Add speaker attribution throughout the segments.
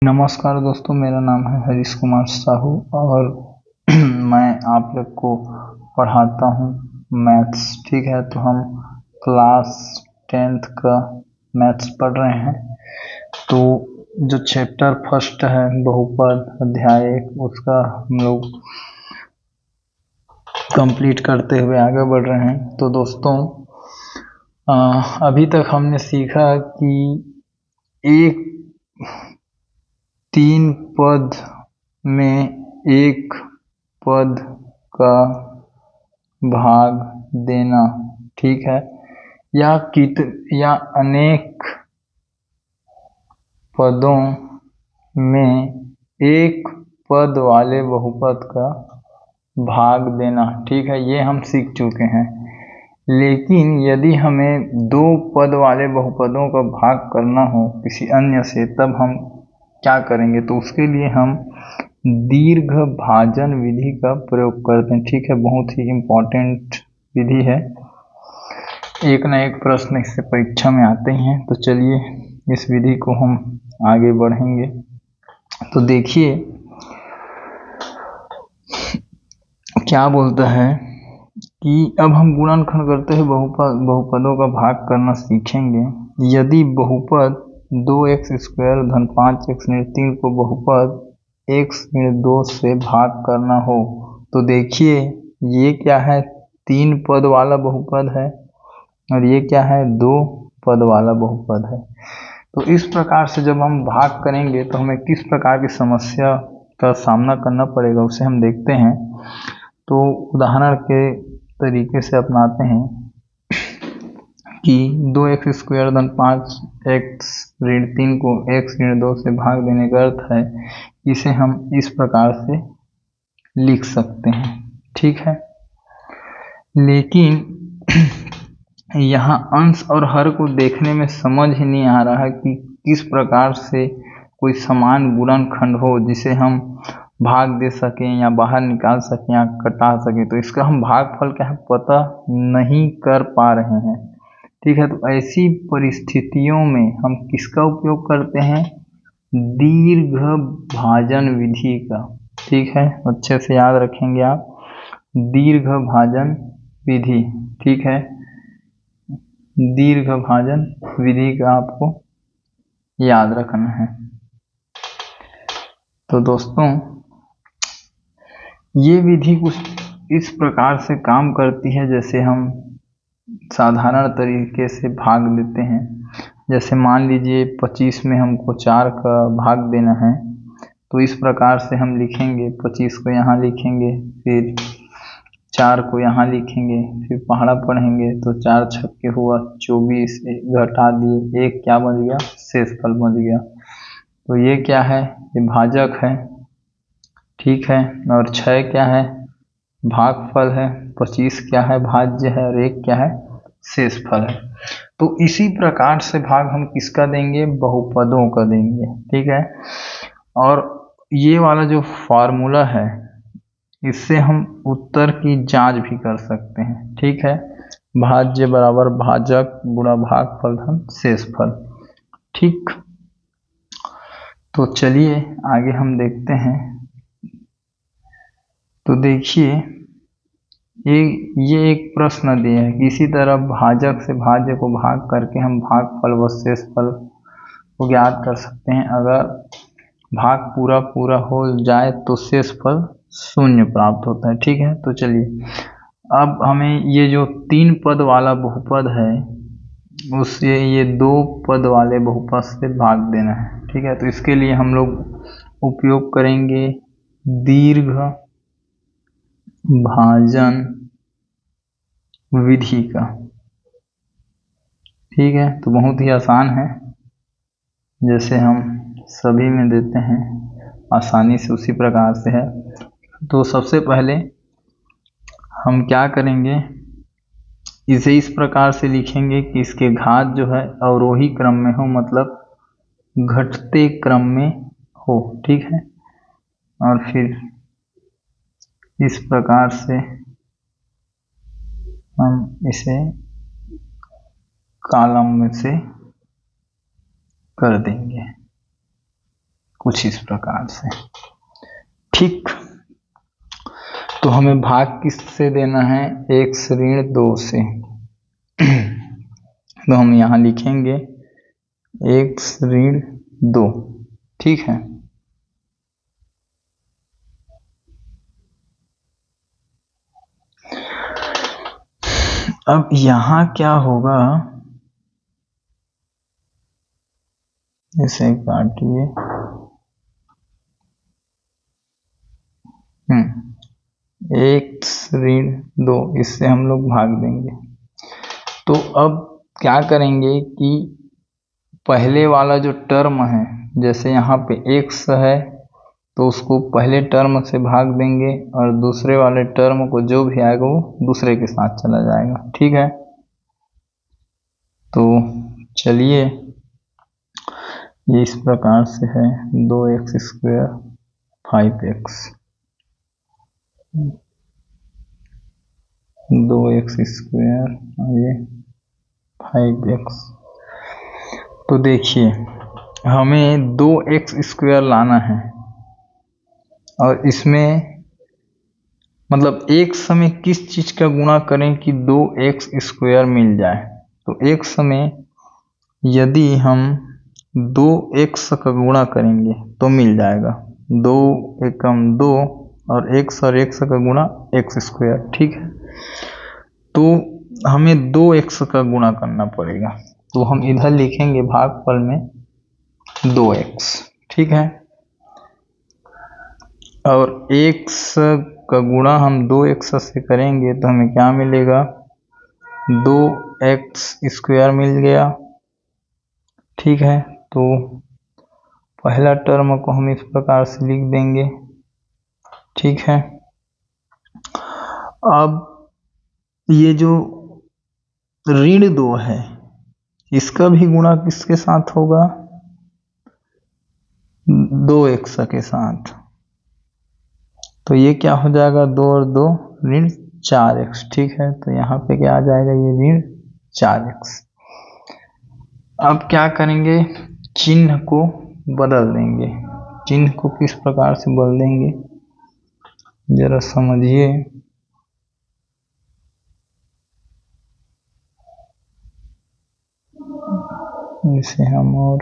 Speaker 1: नमस्कार दोस्तों, मेरा नाम है हरीश कुमार साहू और मैं आप लोग को पढ़ाता हूँ मैथ्स। ठीक है, तो हम क्लास 10th का मैथ्स पढ़ रहे हैं। तो जो चैप्टर फर्स्ट है बहुपद अध्याय 1, उसका हम लोग कंप्लीट करते हुए आगे बढ़ रहे हैं। तो दोस्तों अभी तक हमने सीखा कि एक 3 पद में एक पद का भाग देना, ठीक है, या अनेक पदों में एक पद वाले बहुपद का भाग देना, ठीक है, ये हम सीख चुके हैं। लेकिन यदि हमें 2 पद वाले बहुपदों का भाग करना हो किसी अन्य से, तब हम क्या करेंगे? तो उसके लिए हम दीर्घ भाजन विधि का प्रयोग करते हैं। ठीक है, बहुत ही इम्पोर्टेंट विधि है, एक न एक प्रश्न इससे परीक्षा में आते ही हैं। तो चलिए इस विधि को हम आगे बढ़ेंगे। तो देखिए क्या बोलता है कि अब हम गुणनखंड करते हैं, बहुपदों का भाग करना सीखेंगे। यदि बहुपद 2x² धन 5x ऋण 3 को बहुपद x ऋण 2 से भाग करना हो, तो देखिए ये क्या है, 3 पद वाला बहुपद है और ये क्या है, 2 पद वाला बहुपद है। तो इस प्रकार से जब हम भाग करेंगे तो हमें किस प्रकार की समस्या का सामना करना पड़ेगा, उसे हम देखते हैं। तो उदाहरण के तरीके से अपनाते हैं कि 2x² धन 5x ऋण 3 को x ऋण 2 से भाग देने का अर्थ है, इसे हम इस प्रकार से लिख सकते हैं। ठीक है, लेकिन यहाँ अंश और हर को देखने में समझ ही नहीं आ रहा है कि किस प्रकार से कोई समान गुणनखंड हो जिसे हम भाग दे सकें या बाहर निकाल सकें या कटा सकें। तो इसका हम भागफल क्या है पता नहीं कर पा रहे हैं। ठीक है, तो ऐसी परिस्थितियों में हम किसका उपयोग करते हैं? दीर्घ भाजन विधि का। ठीक है, अच्छे से याद रखेंगे आप, दीर्घ भाजन विधि। ठीक है, दीर्घ भाजन विधि का आपको याद रखना है। तो दोस्तों ये विधि कुछ इस प्रकार से काम करती है, जैसे हम साधारण तरीके से भाग देते हैं। जैसे मान लीजिए 25 में हमको 4 का भाग देना है, तो इस प्रकार से हम लिखेंगे, 25 को यहाँ लिखेंगे, फिर 4 को यहाँ लिखेंगे, फिर पहाड़ा पढ़ेंगे तो 4 छक्के हुआ 24, घटा दिए 1, क्या बच गया? शेषफल बच गया। तो ये क्या है? ये भाजक है। ठीक है, और 6 क्या है? भागफल है। 25 क्या है? भाज्य है। और 1 क्या है? शेषफल है। तो इसी प्रकार से भाग हम किसका देंगे? बहुपदों का देंगे। ठीक है, और ये वाला जो फॉर्मूला है, इससे हम उत्तर की जांच भी कर सकते हैं। ठीक है, भाज्य बराबर भाजक गुणा भागफल धन शेषफल। ठीक, तो चलिए आगे हम देखते हैं। तो देखिए ये एक प्रश्न दिया है कि इसी तरह भाजक से भाज्य को भाग करके हम भागफल व शेषफल को ज्ञात कर सकते हैं। अगर भाग पूरा पूरा हो जाए तो शेषफल 0 प्राप्त होता है। ठीक है, तो चलिए अब हमें ये जो 3 पद वाला बहुपद है उससे ये 2 पद वाले बहुपद से भाग देना है। ठीक है, तो इसके लिए हम लोग उपयोग करेंगे दीर्घ भाजन विधि का। ठीक है, तो बहुत ही आसान है, जैसे हम सभी में देते हैं आसानी से उसी प्रकार से है। तो सबसे पहले हम क्या करेंगे, इसे इस प्रकार से लिखेंगे कि इसके घात जो है अवरोही क्रम में हो, मतलब घटते क्रम में हो। ठीक है, और फिर इस प्रकार से हम इसे कॉलम में से कर देंगे, कुछ इस प्रकार से। ठीक, तो हमें भाग किससे देना है, x ऋण 2 से। तो हम यहाँ लिखेंगे x ऋण 2, ठीक है। अब यहाँ क्या होगा, इसे काटिए, x ऋण 2, इससे हम लोग भाग देंगे। तो अब क्या करेंगे कि पहले वाला जो टर्म है, जैसे यहाँ पे x है तो उसको पहले टर्म से भाग देंगे और दूसरे वाले टर्म को जो भी आएगा वो दूसरे के साथ चला जाएगा, ठीक है। तो चलिए ये इस प्रकार से है 2x² 5x, 2x² और ये 5x। तो देखिए हमें 2x² लाना है और इसमें मतलब एक समय किस चीज का गुणा करें कि 2x² मिल जाए। तो एक समय यदि हम 2x का गुणा करेंगे तो मिल जाएगा 2 एकम 2 और x और x का गुणा x², ठीक है। तो हमें 2x का गुणा करना पड़ेगा, तो हम इधर लिखेंगे भागफल में 2x, ठीक है। और x का गुणा हम 2x से करेंगे तो हमें क्या मिलेगा, 2x² मिल गया, ठीक है। तो पहला टर्म को हम इस प्रकार से लिख देंगे, ठीक है। अब ये जो ऋण 2 है इसका भी गुणा किसके साथ होगा, 2x के साथ। तो ये क्या हो जाएगा, 2 और 2 ऋण 4x, ठीक है। तो यहाँ पे क्या आ जाएगा, ये ऋण 4x। अब क्या करेंगे, चिन्ह को बदल देंगे। चिन्ह को किस प्रकार से बदल देंगे जरा समझिए। इसे हम और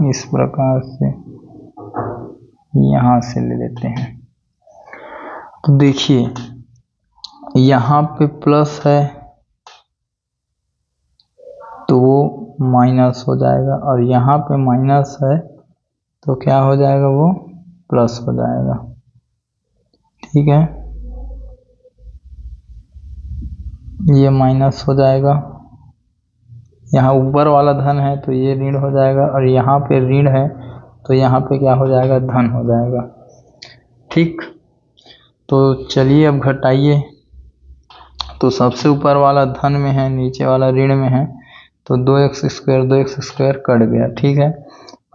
Speaker 1: इस प्रकार से यहाँ से ले लेते हैं। तो देखिए यहाँ पे प्लस है तो वो माइनस हो जाएगा और यहाँ पे माइनस है तो क्या हो जाएगा, वो प्लस हो जाएगा, ठीक है। ये माइनस हो जाएगा, यहाँ ऊपर वाला धन है तो ये ऋण हो जाएगा और यहाँ पे ऋण है तो यहाँ पे क्या हो जाएगा, धन हो जाएगा, ठीक। तो चलिए अब घटाइए। तो सबसे ऊपर वाला धन में है, नीचे वाला ऋण में है, तो 2x² कट गया, ठीक है।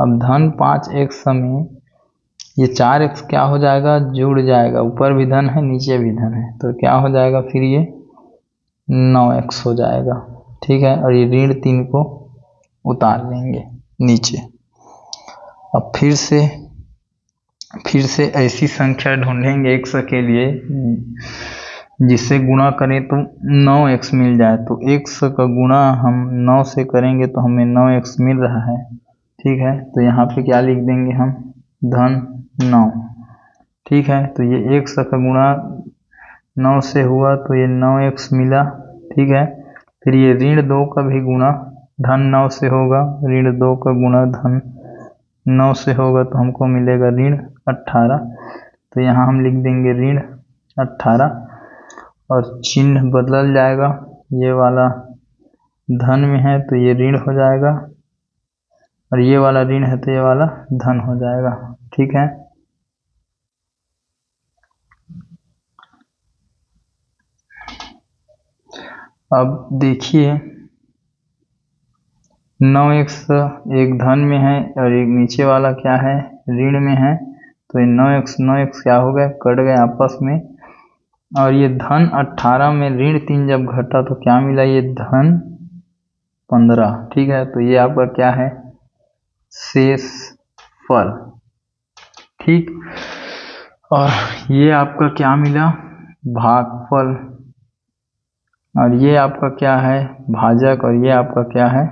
Speaker 1: अब धन 5x में ये 4x क्या हो जाएगा, जुड़ जाएगा, ऊपर भी धन है नीचे भी धन है, तो क्या हो जाएगा फिर ये 9x हो जाएगा, ठीक है। और ये ऋण 3 को उतार लेंगे नीचे। अब फिर से ऐसी संख्या ढूंढेंगे x के लिए जिससे गुणा करें तो 9x मिल जाए। तो x का गुणा हम 9 से करेंगे तो हमें 9x मिल रहा है, ठीक है। तो यहाँ पे क्या लिख देंगे हम, धन 9, ठीक है। तो ये x का गुणा 9 से हुआ तो ये 9x मिला, ठीक है। फिर ये ऋण 2 का भी गुणा धन 9 से होगा, ऋण 2 का गुणा धन 9 से होगा तो हमको मिलेगा ऋण 18। तो यहाँ हम लिख देंगे ऋण 18 और चिन्ह बदल जाएगा, ये वाला धन में है तो ये ऋण हो जाएगा और ये वाला ऋण है तो ये वाला धन हो जाएगा, ठीक है। अब देखिए 9x एक धन में है और एक नीचे वाला क्या है, ऋण में है, तो ये 9x क्या हो गया, कट गए आपस में। और ये धन 18 में ऋण 3 जब घटा तो क्या मिला, ये धन 15, ठीक है। तो ये आपका क्या है, शेष फल। ठीक, और ये आपका क्या मिला, भागफल, और ये आपका क्या है, भाजक, और ये आपका क्या है,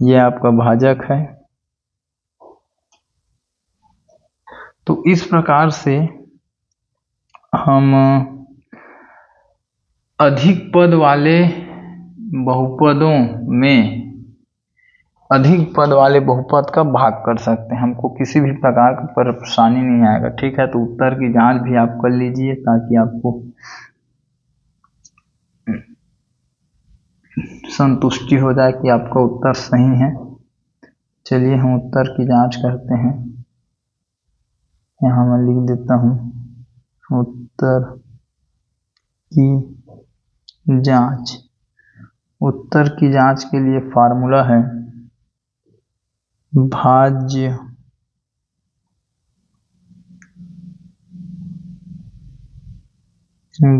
Speaker 1: ये आपका भाजक है। तो इस प्रकार से हम अधिक पद वाले बहुपदों में अधिक पद वाले बहुपद का भाग कर सकते हैं, हमको किसी भी प्रकार की परेशानी नहीं आएगा। ठीक है, तो उत्तर की जांच भी आप कर लीजिए ताकि आपको संतुष्टि हो जाए कि आपका उत्तर सही है। चलिए हम उत्तर की जांच करते हैं। यहाँ मैं लिख देता हूँ उत्तर की जांच। उत्तर की जांच के लिए फार्मूला है भाज्य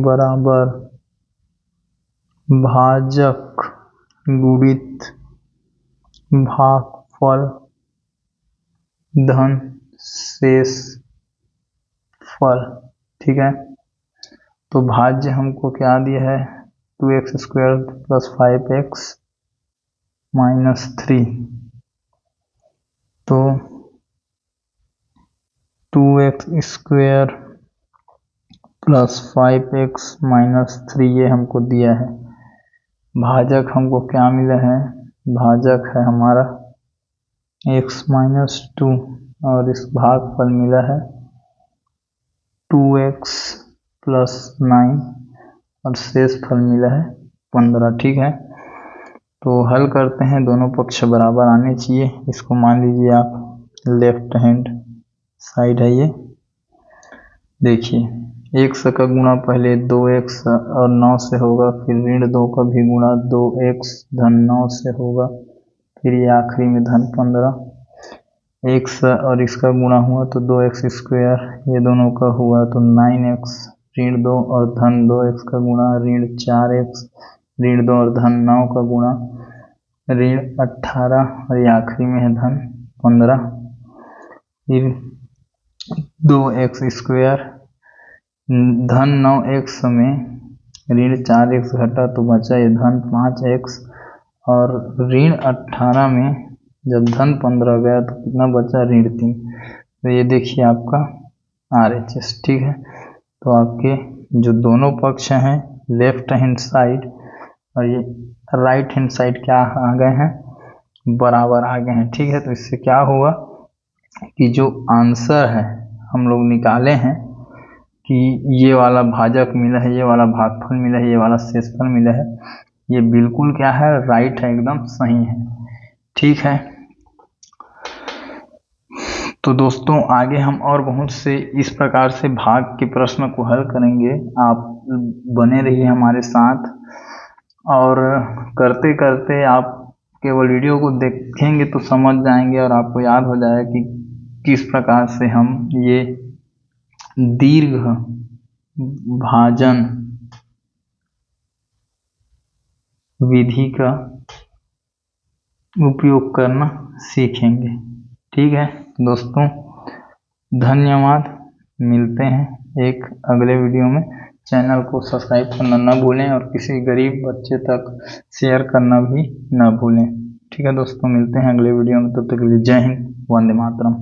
Speaker 1: बराबर भाजक गुणित भागफल धन शेष फल। ठीक है, तो भाज्य हमको क्या दिया है, 2x² + 5x - 3। तो 2x² + 5x - 3 ये हमको दिया है। भाजक हमको क्या मिला है, भाजक है हमारा x - 2, और इस भागफल मिला है 2x + 9, और शेष फल मिला है 15। ठीक है, तो हल करते हैं, दोनों पक्ष बराबर आने चाहिए। इसको मान लीजिए आप लेफ्ट हैंड साइड है। ये देखिए x का गुणा पहले 2x और 9 से होगा, फिर -2 का भी गुणा 2x धन 9 से होगा, फिर ये आखिरी में धन 15। x और इसका गुणा हुआ तो 2x², ये दोनों का हुआ तो 9x, -2 और धन 2x का गुणा -4x, -2 और धन 9 का गुणा -18, और ये आखिरी में है धन 15। फिर 2x² धन 9x में -4x घटा तो बचा ये धन 5x, और -18 में जब धन 15 गया तो कितना बचा, -3। तो ये देखिए आपका RHS। ठीक है, तो आपके जो दोनों पक्ष हैं लेफ्ट हैंड साइड और ये राइट हैंड साइड क्या आ गए हैं, बराबर आ गए हैं। ठीक है, तो इससे क्या हुआ कि जो आंसर है हम लोग निकाले हैं कि ये वाला भाजक मिला है, ये वाला भागफल मिला है, ये वाला शेषफल मिला है, ये बिल्कुल क्या है, राइट है, एकदम सही है। ठीक है, तो दोस्तों आगे हम और बहुत से इस प्रकार से भाग के प्रश्न को हल करेंगे। आप बने रहिए हमारे साथ, और करते करते आप केवल वीडियो को देखेंगे तो समझ जाएंगे और आपको याद हो जाएगा कि किस प्रकार से हम ये दीर्घ भाजन विधि का उपयोग करना सीखेंगे। ठीक है दोस्तों, धन्यवाद। मिलते हैं एक अगले वीडियो में। चैनल को सब्सक्राइब करना न भूलें और किसी गरीब बच्चे तक शेयर करना भी न भूलें। ठीक है दोस्तों, मिलते हैं अगले वीडियो में, तब तक के लिए जय हिंद, वंदे मातरम।